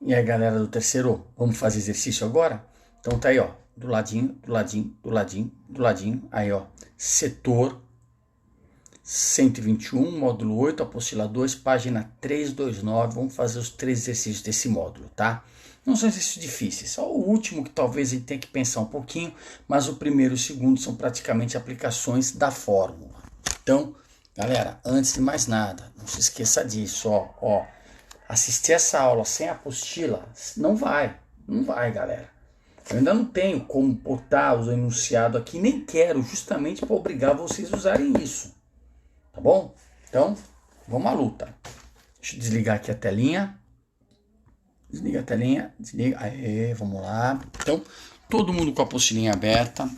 E aí, galera do terceiro, vamos fazer exercício agora? Então tá aí, ó, do ladinho, do ladinho, do ladinho, do ladinho. Aí, ó, setor 121, módulo 8, apostila 2, página 329. Vamos fazer os 3 exercícios desse módulo, tá? Não são exercícios difíceis, só o último que talvez a gente tenha que pensar um pouquinho, mas o primeiro e o segundo são praticamente aplicações da fórmula. Então, galera, antes de mais nada, não se esqueça disso, ó. Assistir essa aula sem apostila, não vai, galera. Eu ainda não tenho como botar o enunciado aqui, nem quero, justamente para obrigar vocês a usarem isso. Tá bom? Então, vamos à luta. Deixa eu desligar aqui a telinha. Desliga a telinha, desliga. Aê, vamos lá. Então, todo mundo com a apostilinha aberta.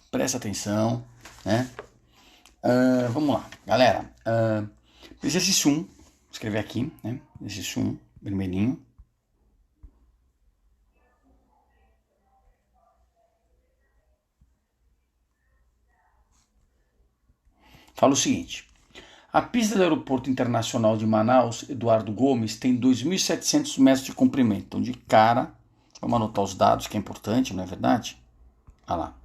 Presta atenção, né? Vamos lá, galera. Exercício 1, vou escrever aqui, né? Exercício 1, vermelhinho. Fala o seguinte: a pista do Aeroporto Internacional de Manaus, Eduardo Gomes, tem 2.700 metros de comprimento. Então, de cara, vamos anotar os dados, que é importante, não é verdade? Olha lá.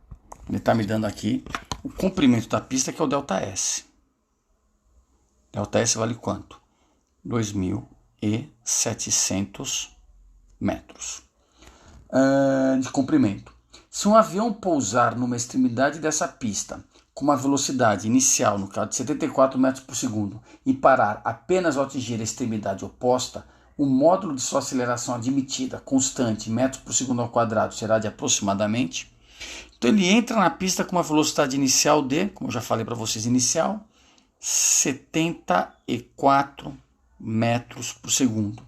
Ele está me dando aqui o comprimento da pista, que é o ΔS. ΔS vale quanto? 2.700 metros de comprimento. Se um avião pousar numa extremidade dessa pista com uma velocidade inicial, no caso de 74 metros por segundo, e parar apenas ao atingir a extremidade oposta, o módulo de sua aceleração admitida, constante, metros por segundo ao quadrado, será de aproximadamente. Então ele entra na pista com uma velocidade inicial de, como eu já falei para vocês, inicial, 74 metros por segundo.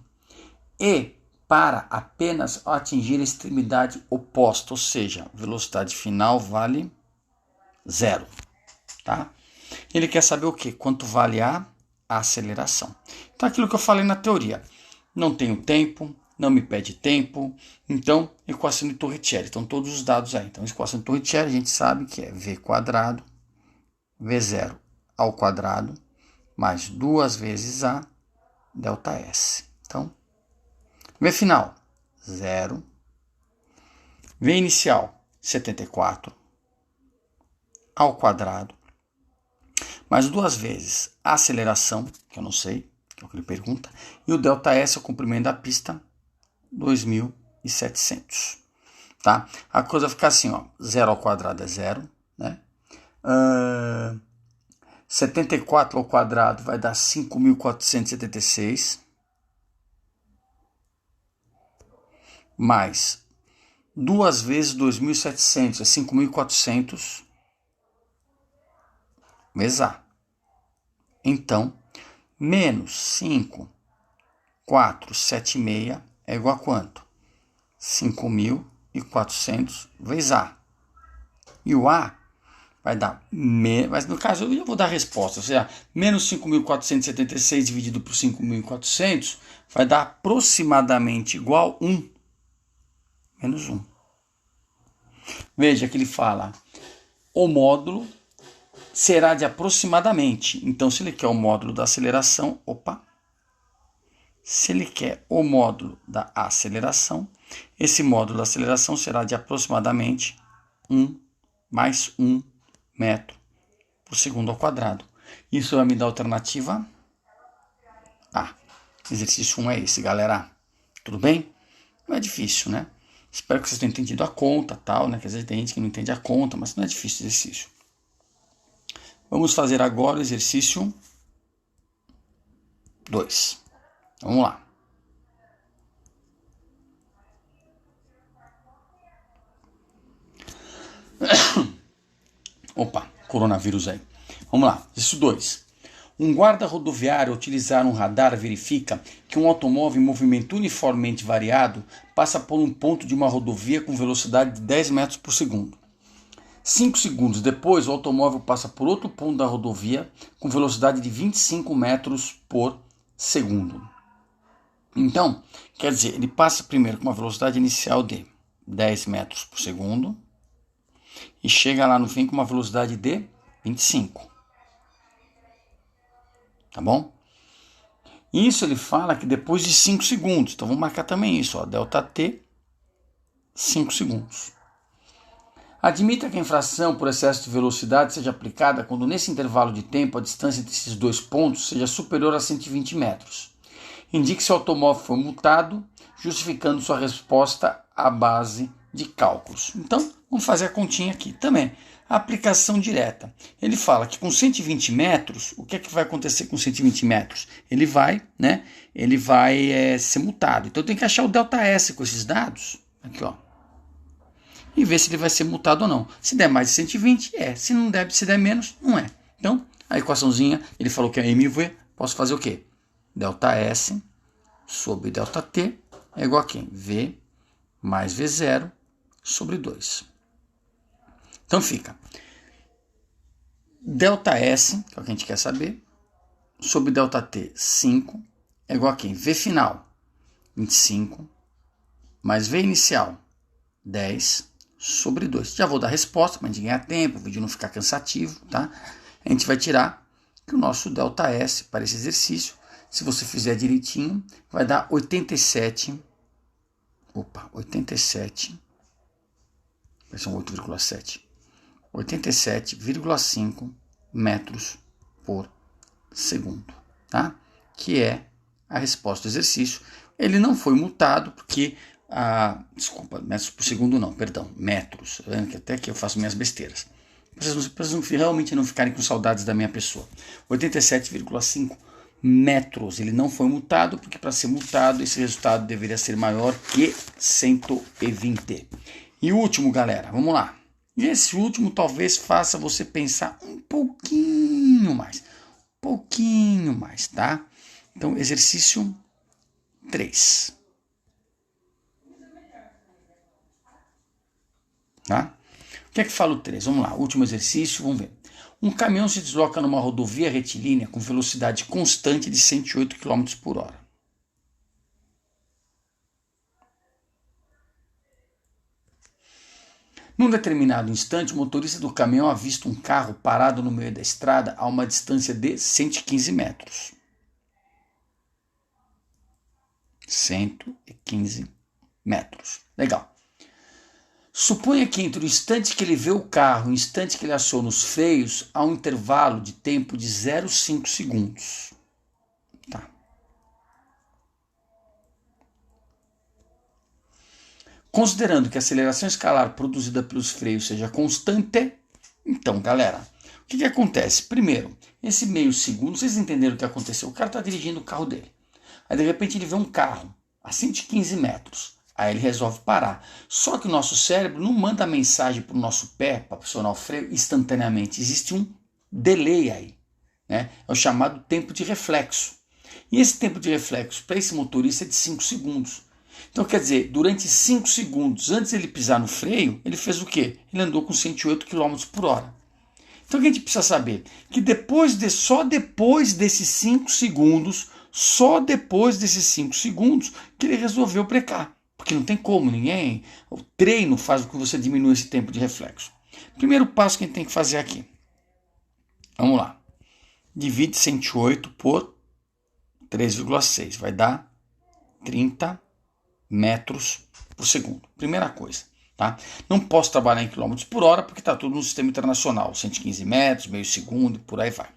E para apenas ao atingir a extremidade oposta, ou seja, velocidade final vale 0. Tá? Ele quer saber o quê? Quanto vale a aceleração. Então, aquilo que eu falei na teoria. Não tenho tempo, não me pede tempo. Então, equação de Torricelli. Então, todos os dados aí. Então, equação de Torricelli, a gente sabe que é v quadrado, v0 ao quadrado, mais 2 vezes a ΔS. Então, v final, 0. V inicial, 74 ao quadrado, mais 2 vezes a aceleração, que eu não sei, que é o que ele pergunta, e o ΔS é o comprimento da pista, 2.700. Tá? A coisa fica assim, ó, 0 ao quadrado é 0, né? 74 ao quadrado vai dar 5.476, mais 2 vezes 2.700 é 5.400 vezes A. Então, menos 5.476 é igual a quanto? 5.400 vezes A. E o A vai dar, mas no caso eu vou dar a resposta, ou seja, menos 5.476 dividido por 5.400 vai dar aproximadamente igual a 1. Menos 1. Veja que ele fala, o módulo será de aproximadamente. Então, se ele quer o módulo da aceleração, se ele quer o módulo da aceleração, esse módulo da aceleração será de aproximadamente 1 mais 1 metro por segundo ao quadrado. Isso vai me dar a alternativa A. Exercício 1 é esse, galera. Tudo bem? Não é difícil, né? Espero que vocês tenham entendido a conta, tal, né? Que às vezes tem gente que não entende a conta, mas não é difícil o exercício. Vamos fazer agora o exercício 2. Vamos lá. Coronavírus aí. Vamos lá. Exercício 2. Um guarda rodoviário, ao utilizar um radar, verifica que um automóvel em movimento uniformemente variado passa por um ponto de uma rodovia com velocidade de 10 metros por segundo. 5 segundos depois, o automóvel passa por outro ponto da rodovia com velocidade de 25 metros por segundo. Então, quer dizer, ele passa primeiro com uma velocidade inicial de 10 metros por segundo e chega lá no fim com uma velocidade de 25. Tá bom? Isso ele fala que depois de 5 segundos. Então vamos marcar também isso, ó, ΔT, 5 segundos. Admita que a infração por excesso de velocidade seja aplicada quando nesse intervalo de tempo a distância entre esses dois pontos seja superior a 120 metros. Indique se o automóvel foi multado, justificando sua resposta à base de cálculos. Então, vamos fazer a continha aqui também. A aplicação direta. Ele fala que com 120 metros, o que é que vai acontecer com 120 metros? Ele vai ser multado. Então, tem que achar o ΔS com esses dados. Aqui, ó. E ver se ele vai ser multado ou não. Se der mais de 120, é. Se não der, se der menos, não é. Então, a equaçãozinha, ele falou que é MV, posso fazer o quê? ΔS sobre ΔT é igual a quem? V mais V0 sobre 2. Então fica ΔS, que é o que a gente quer saber, sobre ΔT 5 é igual a quem? V final 25 mais V inicial 10 sobre 2. Já vou dar a resposta para a gente ganhar tempo, o vídeo não ficar cansativo, tá? A gente vai tirar que o nosso ΔS para esse exercício, se você fizer direitinho, vai dar 87, vai ser 8,7, 87,5 metros por segundo, tá? Que é a resposta do exercício. Ele não foi multado porque metros por segundo não, perdão, metros. Até que eu faço minhas besteiras. Para vocês realmente não ficarem com saudades da minha pessoa. 87,5 metros. Ele não foi multado porque para ser multado esse resultado deveria ser maior que 120. E o último, galera, vamos lá. E esse último talvez faça você pensar um pouquinho mais, tá? Então, exercício 3. Tá? O que é que fala o 3? Vamos lá, último exercício, vamos ver. Um caminhão se desloca numa rodovia retilínea com velocidade constante de 108 km por hora. Num determinado instante, o motorista do caminhão avista um carro parado no meio da estrada a uma distância de 115 metros. 115 metros. Legal. Suponha que entre o instante que ele vê o carro e o instante que ele aciona os freios, há um intervalo de tempo de 0,5 segundos. Tá. Considerando que a aceleração escalar produzida pelos freios seja constante, então, galera, o que acontece? Primeiro, esse meio segundo, vocês entenderam o que aconteceu? O cara está dirigindo o carro dele. Aí, de repente, ele vê um carro a 115 metros. Aí ele resolve parar. Só que o nosso cérebro não manda mensagem para o nosso pé, para pressionar o freio, instantaneamente. Existe um delay aí, né? É o chamado tempo de reflexo. E esse tempo de reflexo para esse motorista é de 5 segundos. Então, quer dizer, durante 5 segundos, antes de ele pisar no freio, ele fez o quê? Ele andou com 108 km por hora. Então, o que a gente precisa saber? Que só depois desses 5 segundos, que ele resolveu brecar. Porque não tem como, o treino faz com que você diminua esse tempo de reflexo. Primeiro passo que a gente tem que fazer aqui. Vamos lá. Divide 108 por 3,6. Vai dar 30 metros por segundo. Primeira coisa. Tá? Não posso trabalhar em quilômetros por hora porque está tudo no sistema internacional. 115 metros, meio segundo e por aí vai.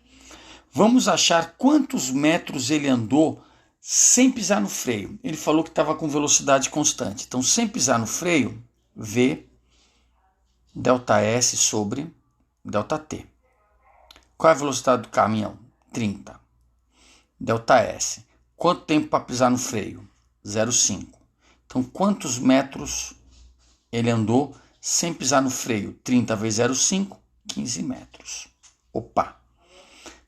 Vamos achar quantos metros ele andou sem pisar no freio. Ele falou que estava com velocidade constante. Então, sem pisar no freio, V ΔS sobre ΔT. Qual é a velocidade do caminhão? 30. ΔS. Quanto tempo para pisar no freio? 0,5. Então, quantos metros ele andou sem pisar no freio? 30 vezes 0,5, 15 metros. Opa!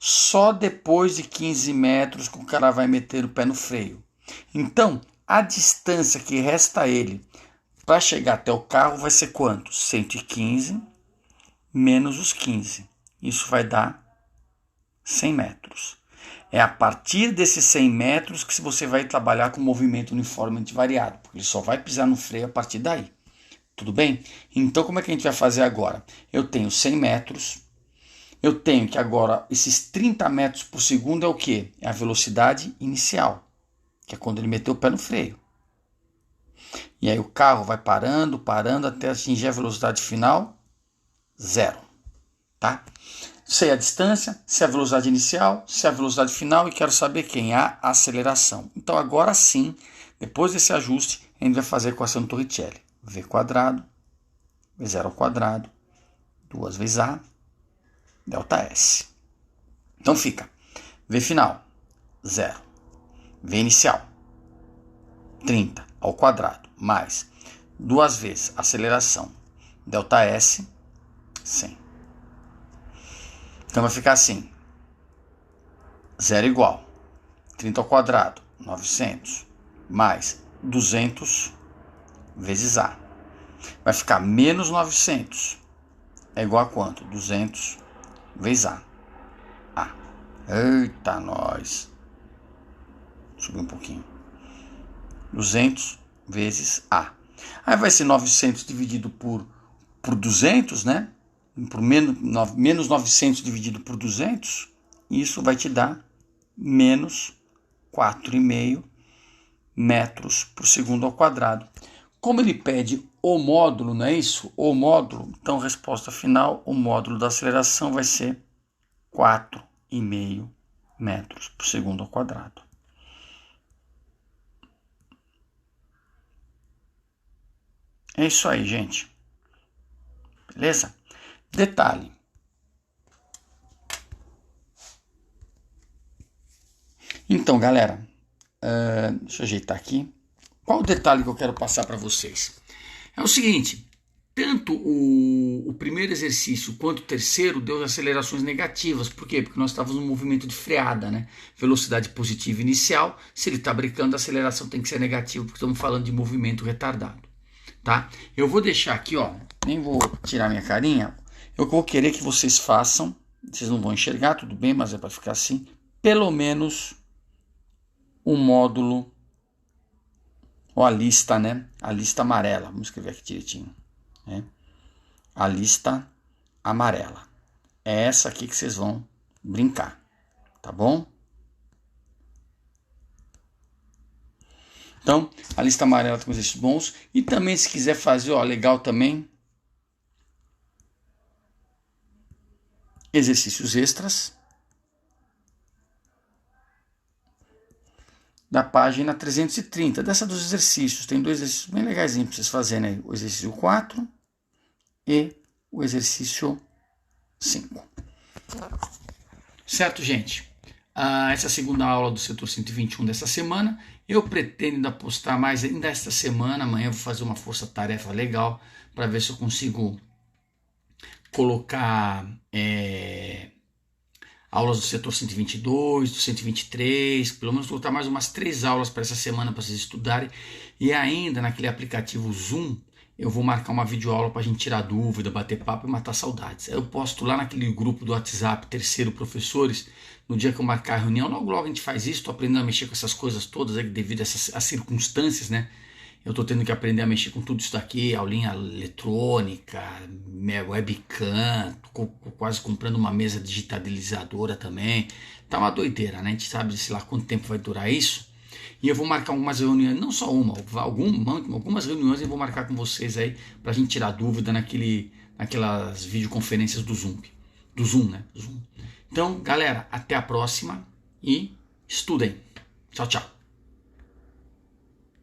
Só depois de 15 metros que o cara vai meter o pé no freio. Então, a distância que resta a ele para chegar até o carro vai ser quanto? 115 menos os 15. Isso vai dar 100 metros. É a partir desses 100 metros que você vai trabalhar com movimento uniformemente variado, porque ele só vai pisar no freio a partir daí. Tudo bem? Então, como é que a gente vai fazer agora? Eu tenho 100 metros Eu tenho que agora, esses 30 metros por segundo é o quê? É a velocidade inicial, que é quando ele meteu o pé no freio. E aí o carro vai parando, parando, até atingir a velocidade final, 0. Tá? Sei a distância, sei a velocidade inicial, sei a velocidade final e quero saber quem? A aceleração. Então agora sim, depois desse ajuste, a gente vai fazer a equação do Torricelli. V quadrado, V0 ao quadrado, 2 vezes A, delta S. Então fica V final, 0. V inicial, 30 ao quadrado, mais 2 vezes aceleração, delta S, 100. Então vai ficar assim, 0 igual, 30 ao quadrado, 900, mais 200 vezes A. Vai ficar menos 900, é igual a quanto? 200 vezes A. Eita, nós. Subir um pouquinho. 200 vezes A. Aí vai ser 900 dividido por 200, né? Por menos 900 dividido por 200. Isso vai te dar menos 4,5 metros por segundo ao quadrado. Como ele pede o módulo, não é isso? O módulo, então resposta final, o módulo da aceleração vai ser 4,5 metros por segundo ao quadrado. É isso aí, gente. Beleza? Detalhe. Então, galera, deixa eu ajeitar aqui. Qual o detalhe que eu quero passar para vocês? É o seguinte, tanto o primeiro exercício quanto o terceiro deu acelerações negativas. Por quê? Porque nós estávamos no movimento de freada, né? Velocidade positiva inicial. Se ele está brincando, a aceleração tem que ser negativa, porque estamos falando de movimento retardado. Tá? Eu vou deixar aqui, ó, nem vou tirar minha carinha. Eu vou querer que vocês façam, vocês não vão enxergar, tudo bem, mas é para ficar assim, pelo menos um módulo, ou a lista, né? A lista amarela, vamos escrever aqui direitinho, né? A lista amarela. É essa aqui que vocês vão brincar, tá bom? Então, a lista amarela tem exercícios bons. E também, se quiser fazer, ó, legal também, exercícios extras da página 330. Dessa dos exercícios, tem 2 exercícios bem legais para vocês fazerem aí. O exercício 4 e o exercício 5. Certo, gente? Essa é a segunda aula do setor 121 dessa semana. Eu pretendo ainda postar mais ainda esta semana. Amanhã eu vou fazer uma força-tarefa legal para ver se eu consigo colocar aulas do setor 122, do 123, pelo menos colocar mais umas 3 aulas para essa semana para vocês estudarem. E ainda naquele aplicativo Zoom, eu vou marcar uma videoaula para a gente tirar dúvida, bater papo e matar saudades. Eu posto lá naquele grupo do WhatsApp, terceiro professores, no dia que eu marcar a reunião, logo a gente faz isso, estou aprendendo a mexer com essas coisas todas, devido a essas circunstâncias, né? Eu estou tendo que aprender a mexer com tudo isso daqui, aulinha eletrônica, webcam, tô quase comprando uma mesa digitalizadora também. Tá uma doideira, né? A gente sabe, sei lá, quanto tempo vai durar isso. E eu vou marcar algumas reuniões, não só uma, algumas reuniões eu vou marcar com vocês aí pra gente tirar dúvida naquelas videoconferências do Zoom, né? Zoom. Então, galera, até a próxima e estudem. Tchau, tchau.